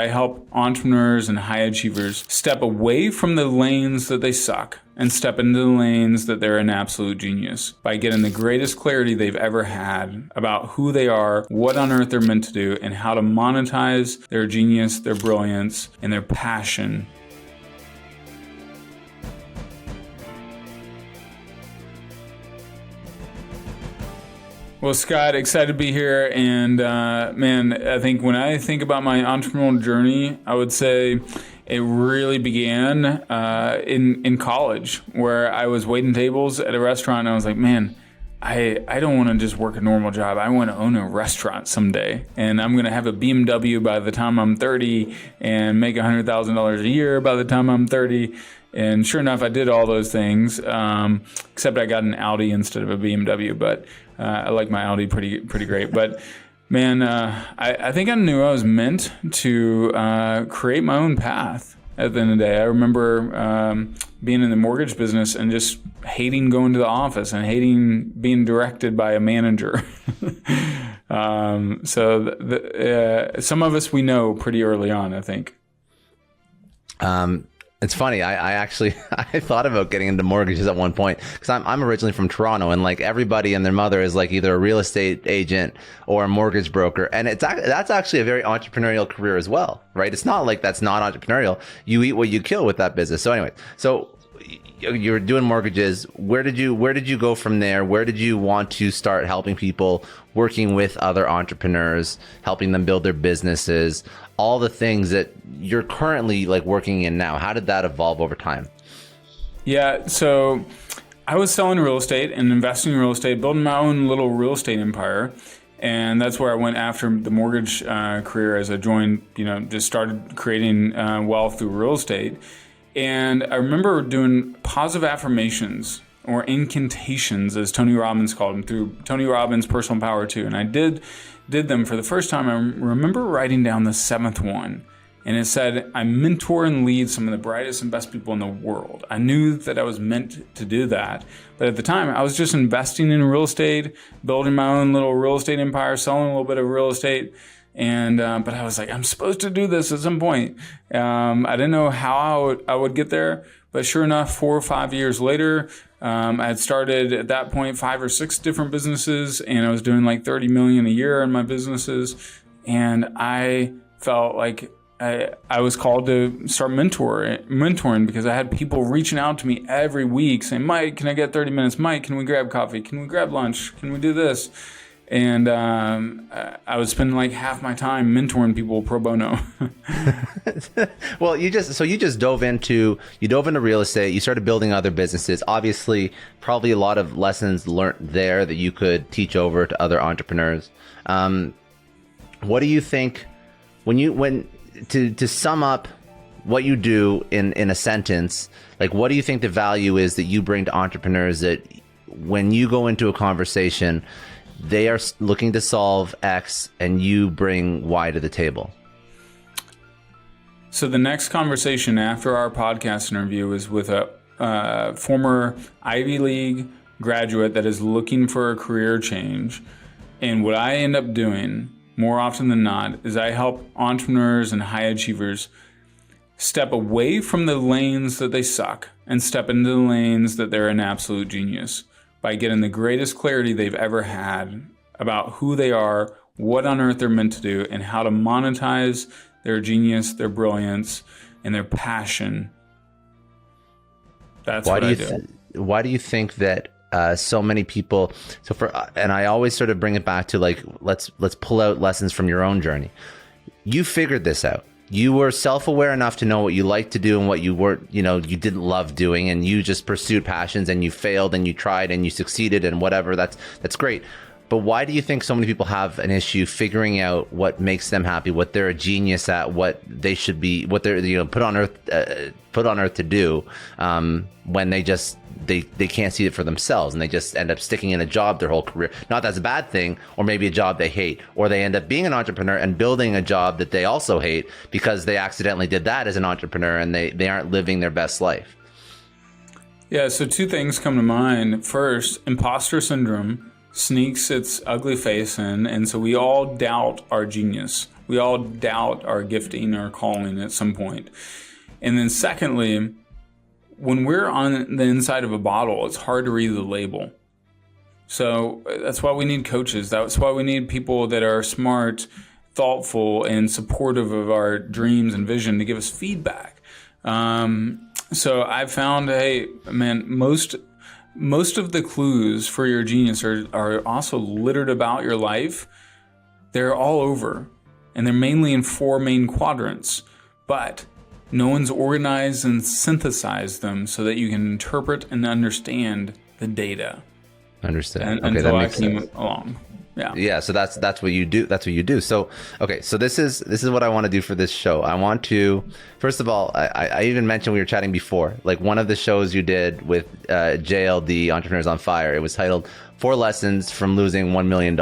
I help entrepreneurs and high achievers step away from the lanes that they suck and step into the lanes that they're an absolute genius by getting the greatest clarity they've ever had about who they are, what on earth they're meant to do, and how to monetize their genius, their brilliance, and their passion. Well, Scott, excited to be here. And man, I think when I think about my entrepreneurial journey, I would say it really began in college, where I was waiting tables at a restaurant, and I was like, man, I don't want to just work a normal job. I want to own a restaurant someday, and I'm going to have a BMW by the time I'm 30 and make $100,000 a year by the time I'm 30. And sure enough, I did all those things, except I got an Audi instead of a BMW. But I like my Audi pretty great. But man, I think I knew I was meant to create my own path at the end of the day. I remember being in the mortgage business and just hating going to the office and hating being directed by a manager. So some of us we know pretty early on, I think. It's funny. I actually I thought about getting into mortgages at one point, because I'm originally from Toronto, and like everybody and their mother is like either a real estate agent or a mortgage broker, and that's actually a very entrepreneurial career as well, right? It's not like that's not entrepreneurial. You eat what you kill with that business. So anyway, so you're doing mortgages. Where did you go from there? Where did you want to start helping people, working with other entrepreneurs, helping them build their businesses? All the things that you're currently like working in now, how did that evolve over time? Yeah, so I was selling real estate and investing in real estate, building my own little real estate empire. And that's where I went after the mortgage career, as I joined, just started creating wealth through real estate. And I remember doing positive affirmations, or incantations, as Tony Robbins called them, through Tony Robbins' Personal Power 2. And I did them for the first time. I remember writing down the 7th one, and it said, I mentor and lead some of the brightest and best people in the world. I knew that I was meant to do that, but at the time I was just investing in real estate, building my own little real estate empire, selling a little bit of real estate. And but I was like, I'm supposed to do this at some point. I didn't know how I would get there, but sure enough, 4 or 5 years later, I had started at that point 5 or 6 different businesses, and I was doing like 30 million a year in my businesses. And I felt like I was called to start mentoring, because I had people reaching out to me every week saying, Mike, can I get 30 minutes? Mike, can we grab coffee? Can we grab lunch? Can we do this? And I was spending like half my time mentoring people pro bono. Well, you just dove into real estate. You started building other businesses. Obviously, probably a lot of lessons learned there that you could teach over to other entrepreneurs. What do you think to sum up what you do in a sentence? Like, what do you think the value is that you bring to entrepreneurs, that when you go into a conversation, they are looking to solve X and you bring Y to the table? So the next conversation after our podcast interview is with a former Ivy League graduate that is looking for a career change. And what I end up doing more often than not is I help entrepreneurs and high achievers step away from the lanes that they suck and step into the lanes that they're an absolute genius, by getting the greatest clarity they've ever had about who they are, what on earth they're meant to do, and how to monetize their genius, their brilliance, and their passion. That's what I do. Why do you think that so many people? And I always sort of bring it back to like, let's pull out lessons from your own journey. You figured this out. You were self-aware enough to know what you liked to do and what you weren't, you didn't love doing, and you just pursued passions, and you failed and you tried and you succeeded and whatever. That's great. But why do you think so many people have an issue figuring out what makes them happy, what they're a genius at, what they should be, what they're put on earth to do, when they can't see it for themselves, and they just end up sticking in a job their whole career? Not that's a bad thing, or maybe a job they hate, or they end up being an entrepreneur and building a job that they also hate because they accidentally did that as an entrepreneur, and they aren't living their best life. Yeah, so 2 things come to mind. First, imposter syndrome sneaks its ugly face in, and so we all doubt our genius. We all doubt our gifting or calling at some point. And then secondly, when we're on the inside of a bottle, it's hard to read the label. So that's why we need coaches. That's why we need people that are smart, thoughtful, and supportive of our dreams and vision to give us feedback. So I've found, hey, man, most of the clues for your genius are also littered about your life. They're all over, and they're mainly in 4 main quadrants, but no one's organized and synthesized them so that you can interpret and understand the data. Understand. Okay, until that I makes came sense. along. Yeah. Yeah, so that's what you do. That's what you do. So, okay, so this is what I want to do for this show. I want to, first of all, I even mentioned we were chatting before, like one of the shows you did with JLD, Entrepreneurs on Fire. It was titled 4 Lessons from Losing $1 Million.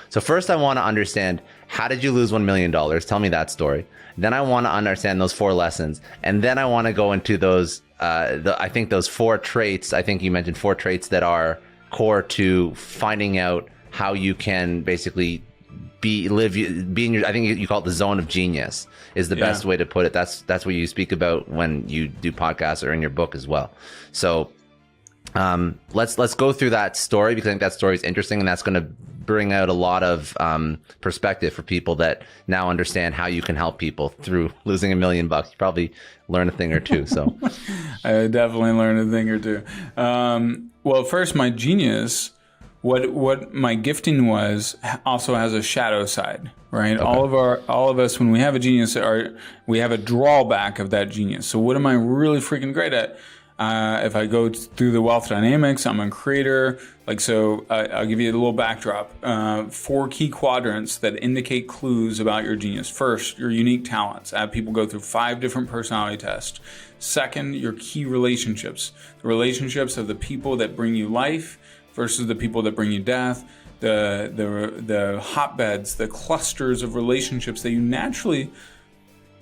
So first I want to understand, how did you lose $1 million? Tell me that story. Then I want to understand those 4 lessons. And then I want to go into those, I think those 4 traits, I think you mentioned 4 traits that are core to finding out how you can basically be in your, I think you call it the zone of genius is the best way to put it. That's what you speak about when you do podcasts or in your book as well. So let's go through that story, because I think that story is interesting, and that's going to bring out a lot of perspective for people that now understand how you can help people through losing $1 million. You probably learn a thing or two. So I definitely learned a thing or two. Well, first, my genius, what my gifting was, also has a shadow side, right? Okay. All of us, when we have a genius, we have a drawback of that genius. So what am I really freaking great at? If I go through the wealth dynamics, I'm a creator. I'll give you a little backdrop. 4 key quadrants that indicate clues about your genius. First, your unique talents. I have people go through 5 different personality tests. Second, your key relationships. The relationships of the people that bring you life versus the people that bring you death. The hotbeds, the clusters of relationships that you naturally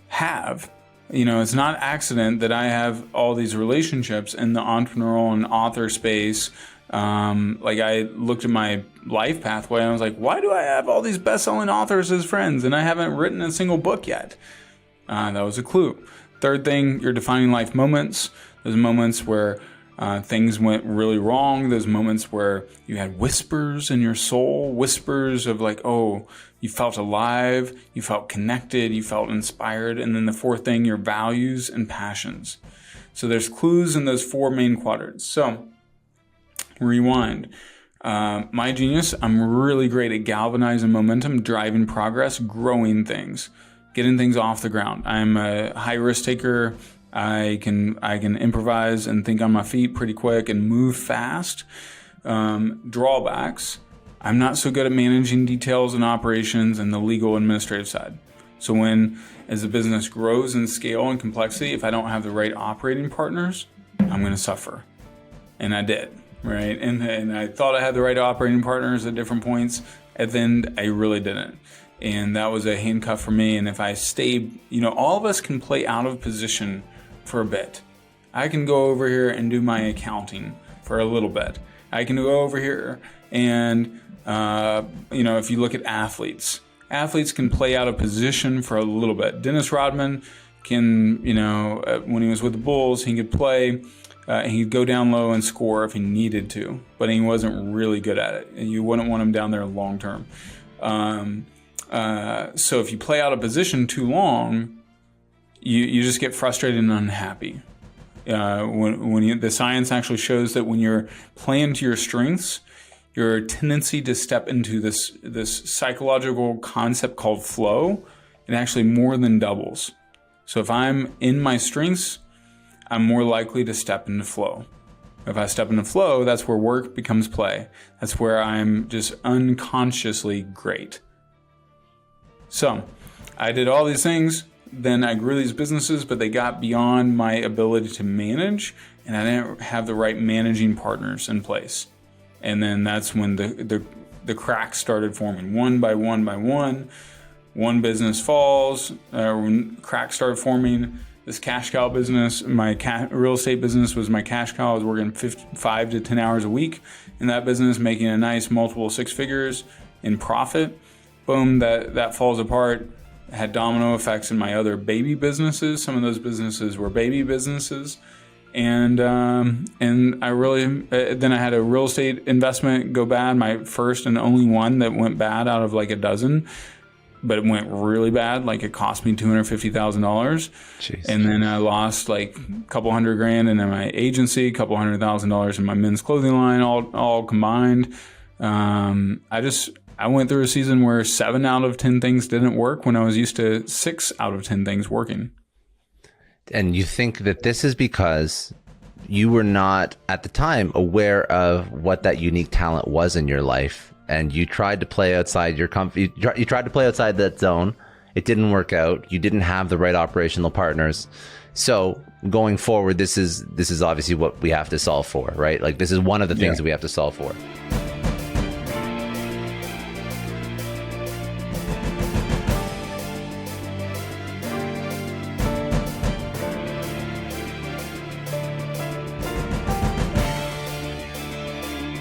have. You know, it's not accident that I have all these relationships in the entrepreneurial and author space. I looked at my life pathway and I was like, why do I have all these best-selling authors as friends and I haven't written a single book yet? That was a clue. Third thing, your defining life moments. Those moments where things went really wrong. Those moments where you had whispers in your soul, whispers of like, oh, you felt alive, you felt connected, you felt inspired. And then the 4th thing, your values and passions. So there's clues in those 4 main quadrants. So rewind. My genius, I'm really great at galvanizing momentum, driving progress, growing things, getting things off the ground. I'm a high risk taker. I can improvise and think on my feet pretty quick and move fast. Drawbacks. I'm not so good at managing details and operations and the legal administrative side. So as the business grows in scale and complexity, if I don't have the right operating partners, I'm going to suffer. And I did, right? And I thought I had the right operating partners at different points. At the end, I really didn't. And that was a handcuff for me. And if I stayed, all of us can play out of position for a bit. I can go over here and do my accounting for a little bit. I can go over here and, if you look at athletes can play out of position for a little bit. Dennis Rodman can, when he was with the Bulls, he could play, he could go down low and score if he needed to, but he wasn't really good at it. And you wouldn't want him down there long term. So if you play out of position too long, you just get frustrated and unhappy. The science actually shows that when you're playing to your strengths, your tendency to step into this psychological concept called flow, it actually more than doubles. So if I'm in my strengths, I'm more likely to step into flow. If I step into flow, that's where work becomes play. That's where I'm just unconsciously great. So I did all these things. Then I grew these businesses, but they got beyond my ability to manage, and I didn't have the right managing partners in place. And then that's when the cracks started forming, one by one by one. One business falls, when cracks started forming. This cash cow business, my real estate business was my cash cow. I was working 5 to 10 hours a week in that business, making a nice multiple 6 figures in profit. Boom, that falls apart. had domino effects in my other baby businesses. Some of those businesses were baby businesses. And I really, then I had a real estate investment go bad, my first and only one that went bad out of like a dozen, but it went really bad. Like it cost me $250,000. And then I lost like a couple $100,000 in my agency, a couple $100,000 in my men's clothing line, all combined. I went through a season where 7 out of 10 things didn't work when I was used to 6 out of 10 things working. And you think that this is because you were not at the time aware of what that unique talent was in your life, and you tried to play outside your comfort. You tried to play outside that zone. It didn't work out. You didn't have the right operational partners. So going forward, this is obviously what we have to solve for, right? Like this is one of the things that we have to solve for.